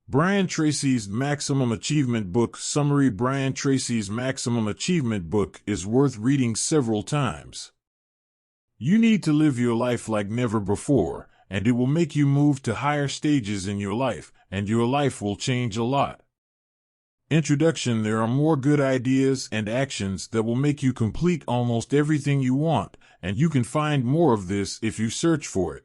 Brian Tracy's Maximum Achievement Book Summary. Brian Tracy's Maximum Achievement book is worth reading several times. You need to live your life like never before, and it will make you move to higher stages in your life, and your life will change a lot. Introduction. There are more good ideas and actions that will make you complete almost everything you want, and you can find more of this if you search for it.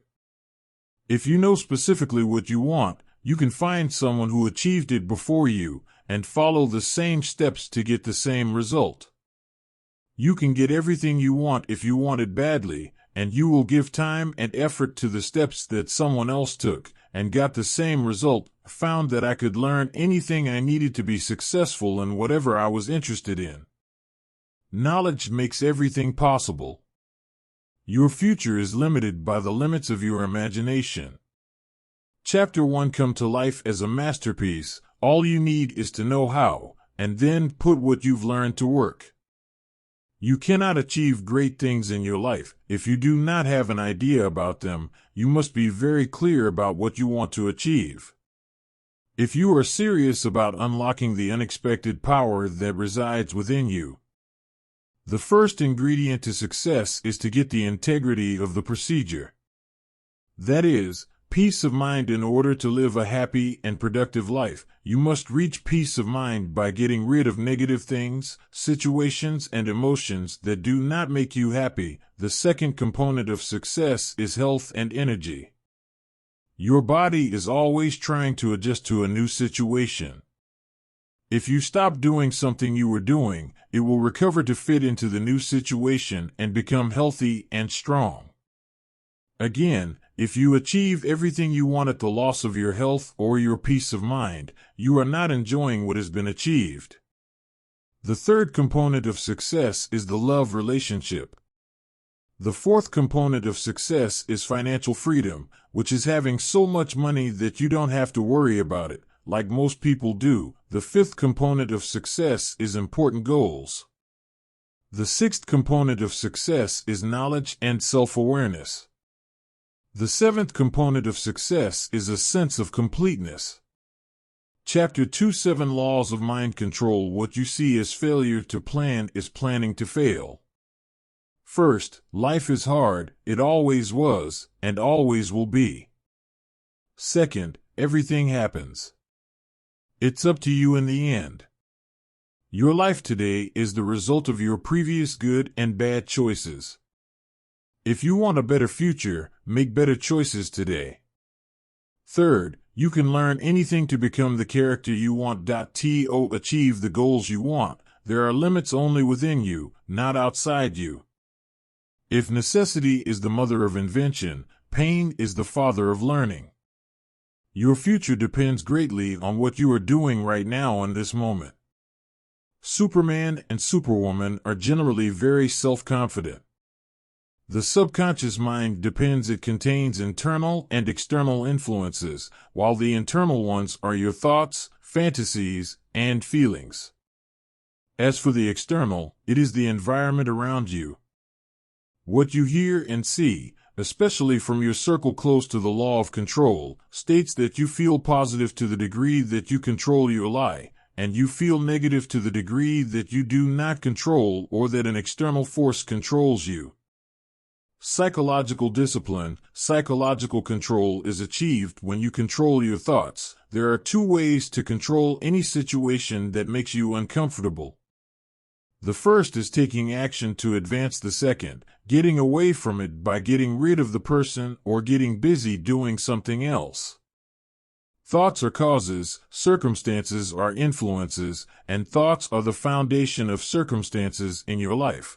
If you know specifically what you want, you can find someone who achieved it before you, and follow the same steps to get the same result. You can get everything you want if you want it badly, and you will give time and effort to the steps that someone else took, and got the same result. Found that I could learn anything I needed to be successful in whatever I was interested in. Knowledge makes everything possible. Your future is limited by the limits of your imagination. Chapter 1. Come to life as a masterpiece. All you need is to know how, and then put what you've learned to work. You cannot achieve great things in your life if you do not have an idea about them. You must be very clear about what you want to achieve. If you are serious about unlocking the unexpected power that resides within you, the first ingredient to success is to get the integrity of the procedure. That is, peace of mind. In order to live a happy and productive life, you must reach peace of mind by getting rid of negative things, situations, and emotions that do not make you happy. The second component of success is health and energy. Your body is always trying to adjust to a new situation. If you stop doing something you were doing, it will recover to fit into the new situation and become healthy and strong. Again, if you achieve everything you want at the loss of your health or your peace of mind, you are not enjoying what has been achieved. The third component of success is the love relationship. The fourth component of success is financial freedom, which is having so much money that you don't have to worry about it, like most people do. The fifth component of success is important goals. The sixth component of success is knowledge and self-awareness. The seventh component of success is a sense of completeness. Chapter 2. 7 Laws of Mind Control. What you see as failure to plan is planning to fail. First, life is hard. It always was, and always will be. Second, everything happens. It's up to you in the end. Your life today is the result of your previous good and bad choices. If you want a better future, make better choices today. Third, you can learn anything to become the character you want. To achieve the goals you want, there are limits only within you, not outside you. If necessity is the mother of invention, pain is the father of learning. Your future depends greatly on what you are doing right now in this moment. Superman and Superwoman are generally very self-confident. The subconscious mind depends. It contains internal and external influences, while the internal ones are your thoughts, fantasies, and feelings. As for the external, it is the environment around you. What you hear and see, especially from your circle close to the law of control, states that you feel positive to the degree that you control your lie, and you feel negative to the degree that you do not control or that an external force controls you. Psychological discipline. Psychological control is achieved when you control your thoughts. There are 2 ways to control any situation that makes you uncomfortable. The first is taking action to advance the second, getting away from it by getting rid of the person or getting busy doing something else. Thoughts are causes, circumstances are influences, and thoughts are the foundation of circumstances in your life.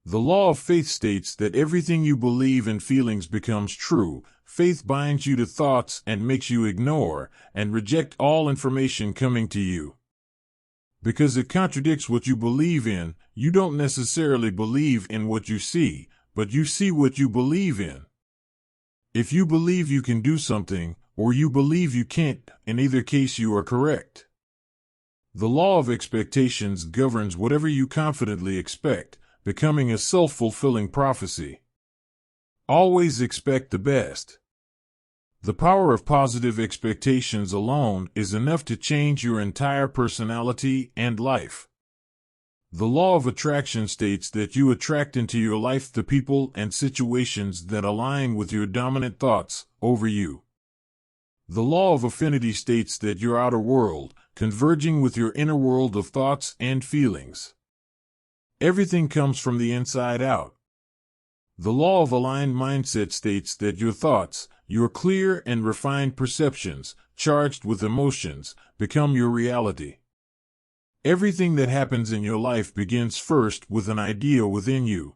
The law of faith states that everything you believe and feelings becomes true. Faith binds you to thoughts and makes you ignore and reject all information coming to you. Because it contradicts what you believe in, you don't necessarily believe in what you see, but you see what you believe in. If you believe you can do something, or you believe you can't, in either case you are correct. The law of expectations governs whatever you confidently expect, becoming a self-fulfilling prophecy. Always expect the best. The power of positive expectations alone is enough to change your entire personality and life. The law of attraction states that you attract into your life the people and situations that align with your dominant thoughts over you. The law of affinity states that your outer world, converging with your inner world of thoughts and feelings. Everything comes from the inside out. The law of aligned mindset states that your thoughts, your clear and refined perceptions, charged with emotions, become your reality. Everything that happens in your life begins first with an idea within you.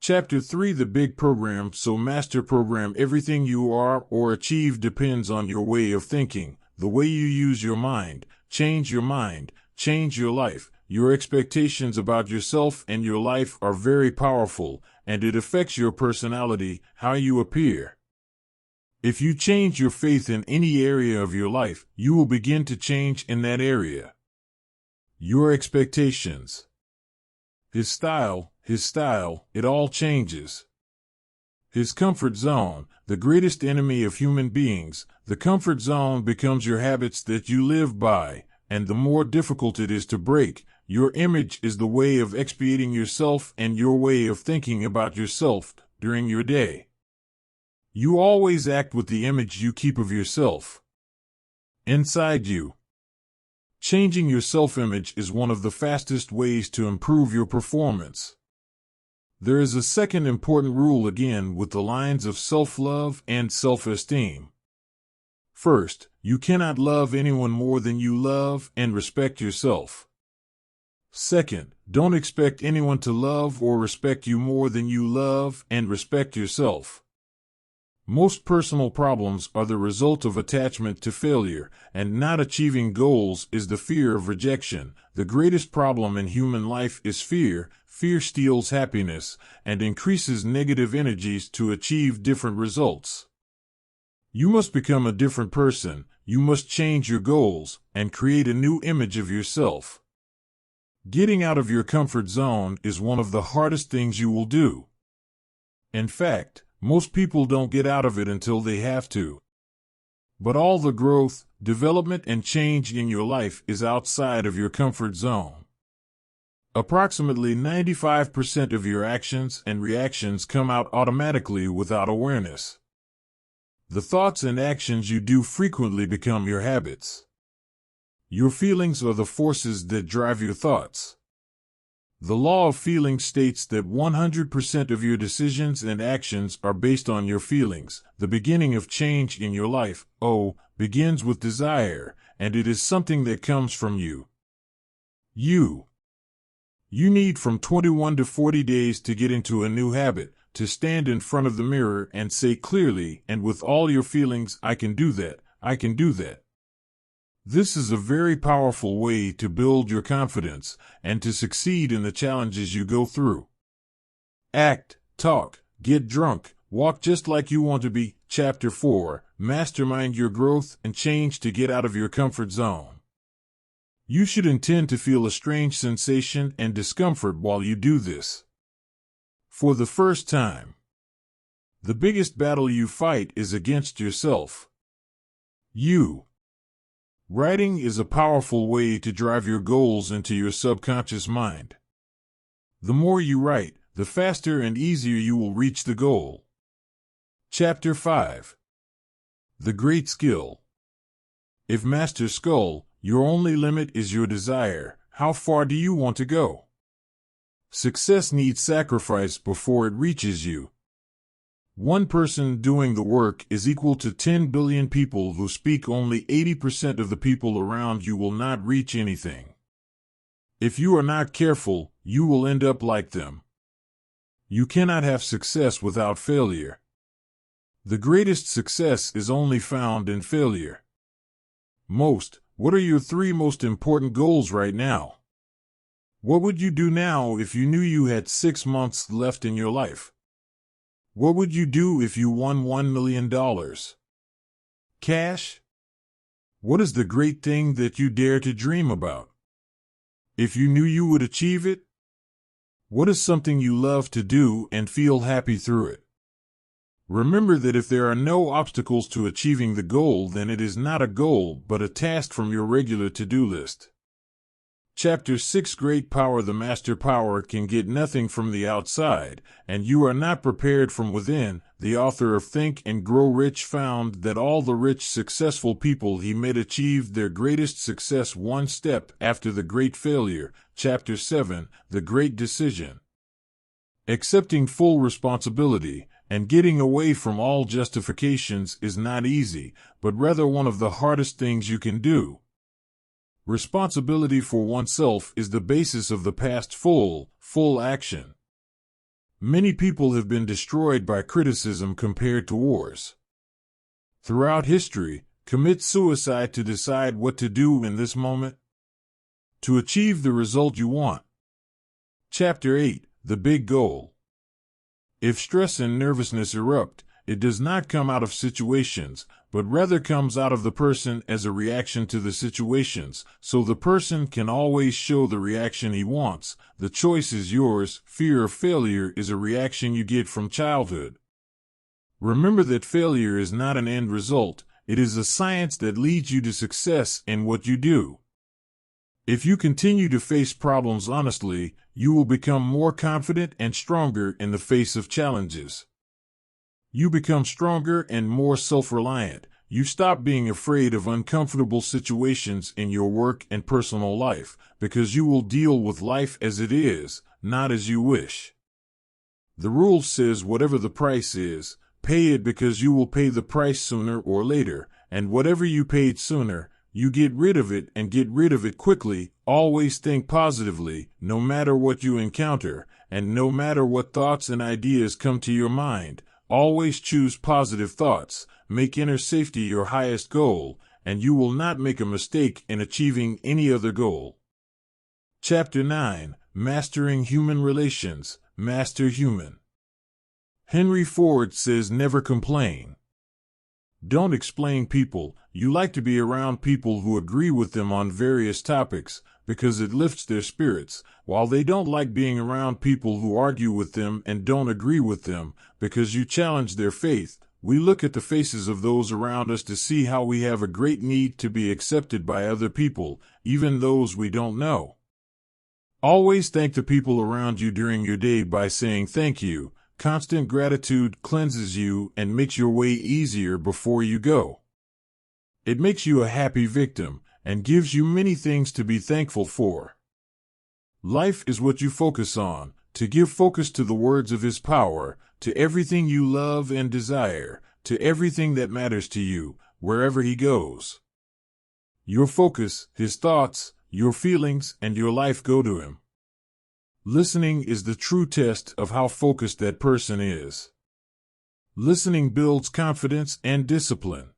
Chapter 3: The Big Program. So master program. Everything you are or achieve depends on your way of thinking, the way you use your mind. Change your mind, change your life. Your expectations about yourself and your life are very powerful, and it affects your personality, how you appear. If you change your faith in any area of your life, you will begin to change in that area. Your expectations. His style, it all changes. His comfort zone, the greatest enemy of human beings. The comfort zone becomes your habits that you live by, and the more difficult it is to break. Your image is the way of expiating yourself and your way of thinking about yourself during your day. You always act with the image you keep of yourself inside you. Changing your self-image is one of the fastest ways to improve your performance. There is a second important rule again with the lines of self-love and self-esteem. First, you cannot love anyone more than you love and respect yourself. Second, don't expect anyone to love or respect you more than you love and respect yourself. Most personal problems are the result of attachment to failure, and not achieving goals is the fear of rejection. The greatest problem in human life is fear. Fear steals happiness and increases negative energies to achieve different results. You must become a different person. You must change your goals and create a new image of yourself. Getting out of your comfort zone is one of the hardest things you will do. In fact, most people don't get out of it until they have to. But all the growth, development, and change in your life is outside of your comfort zone. Approximately 95% of your actions and reactions come out automatically without awareness. The thoughts and actions you do frequently become your habits. Your feelings are the forces that drive your thoughts. The law of feeling states that 100% of your decisions and actions are based on your feelings. The beginning of change in your life, begins with desire, and it is something that comes from you. You need from 21 to 40 days to get into a new habit, to stand in front of the mirror and say clearly and with all your feelings, I can do that, I can do that. This is a very powerful way to build your confidence and to succeed in the challenges you go through. Act, talk, get drunk, walk just like you want to be. Chapter 4: Mastermind your growth and change to get out of your comfort zone. You should intend to feel a strange sensation and discomfort while you do this. For the first time. The biggest battle you fight is against yourself. Writing is a powerful way to drive your goals into your subconscious mind. The more you write, the faster and easier you will reach the goal. Chapter 5: The Great Skill. If Master Skull, your only limit is your desire, how far do you want to go? Success needs sacrifice before it reaches you. One person doing the work is equal to 10 billion people who speak. Only 80% of the people around you will not reach anything. If you are not careful, you will end up like them. You cannot have success without failure. The greatest success is only found in failure. What are your 3 most important goals right now? What would you do now if you knew you had 6 months left in your life? What would you do if you won $1 million? Cash? What is the great thing that you dare to dream about? If you knew you would achieve it? What is something you love to do and feel happy through it? Remember that if there are no obstacles to achieving the goal, then it is not a goal, but a task from your regular to-do list. Chapter 6 Great Power. The master power can get nothing from the outside, and you are not prepared from within. The author of Think and Grow Rich found that all the rich, successful people he met achieved their greatest success one step after the great failure. Chapter 7 The Great Decision. Accepting full responsibility and getting away from all justifications is not easy, but rather one of the hardest things you can do. Responsibility for oneself is the basis of the past full action. Many people have been destroyed by criticism compared to wars. Throughout history, commit suicide to decide what to do in this moment to achieve the result you want. Chapter 8 The Big Goal. If stress and nervousness erupt, it does not come out of situations, but rather comes out of the person as a reaction to the situations, so the person can always show the reaction he wants. The choice is yours. Fear of failure is a reaction you get from childhood. Remember that failure is not an end result, it is a science that leads you to success in what you do. If you continue to face problems honestly, you will become more confident and stronger in the face of challenges. You become stronger and more self-reliant. You stop being afraid of uncomfortable situations in your work and personal life, because you will deal with life as it is, not as you wish. The rule says whatever the price is, pay it, because you will pay the price sooner or later, and whatever you paid sooner, you get rid of it, and get rid of it quickly. Always think positively, no matter what you encounter, and no matter what thoughts and ideas come to your mind. Always choose positive thoughts. Make inner safety your highest goal, and you will not make a mistake in achieving any other goal. Chapter 9 Mastering Human Relations. Master human. Henry Ford says never complain. Don't explain people. You like to be around people who agree with them on various topics, because it lifts their spirits, while they don't like being around people who argue with them and don't agree with them, because you challenge their faith. We look at the faces of those around us to see how we have a great need to be accepted by other people, even those we don't know. Always thank the people around you during your day by saying thank you. Constant gratitude cleanses you and makes your way easier before you go. It makes you a happy victim and gives you many things to be thankful for. Life is what you focus on. To give focus to the words of His power, to everything you love and desire, to everything that matters to you, wherever He goes. Your focus, His thoughts, your feelings, and your life go to Him. Listening is the true test of how focused that person is. Listening builds confidence and discipline.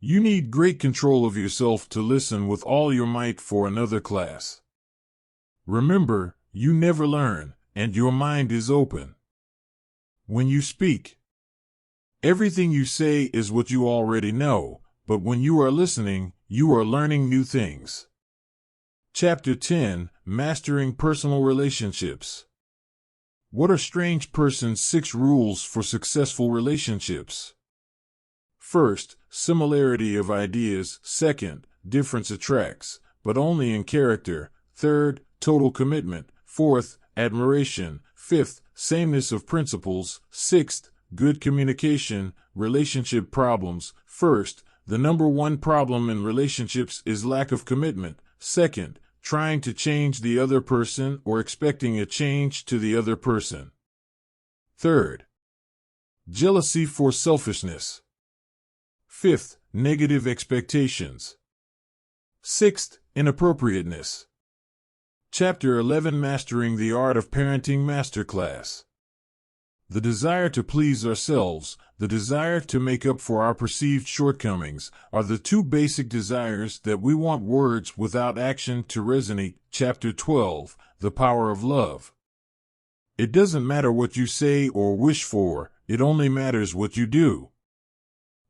You need great control of yourself to listen with all your might for another class. Remember, you never learn, and your mind is open. When you speak, everything you say is what you already know, but when you are listening, you are learning new things. Chapter 10 Mastering Personal Relationships. What are strange person's 6 rules for successful relationships? First, similarity of ideas. Second, difference attracts, but only in character. Third, total commitment. Fourth, admiration. Fifth, sameness of principles. Sixth, good communication. Relationship problems. First, the number one problem in relationships is lack of commitment. Second, trying to change the other person or expecting a change to the other person. Third, jealousy for selfishness. Fifth, negative expectations. Sixth, inappropriateness. Chapter 11 Mastering the Art of Parenting Masterclass. The desire to please ourselves, the desire to make up for our perceived shortcomings, are the 2 basic desires that we want words without action to resonate. Chapter 12 The Power of Love. It doesn't matter what you say or wish for, it only matters what you do.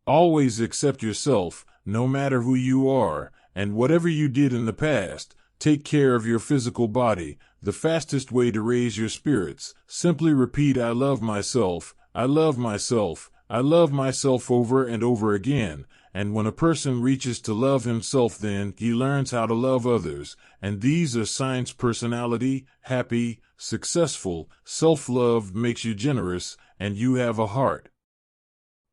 Always accept yourself, no matter who you are, and whatever you did in the past. Take care of your physical body. The fastest way to raise your spirits. Simply repeat I love myself, I love myself. I love myself over and over again. And when a person reaches to love himself, then he learns how to love others. And these are signs: personality, happy, successful, self-love makes you generous, and you have a heart.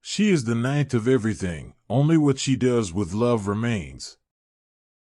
She is the ninth of everything. Only what she does with love remains.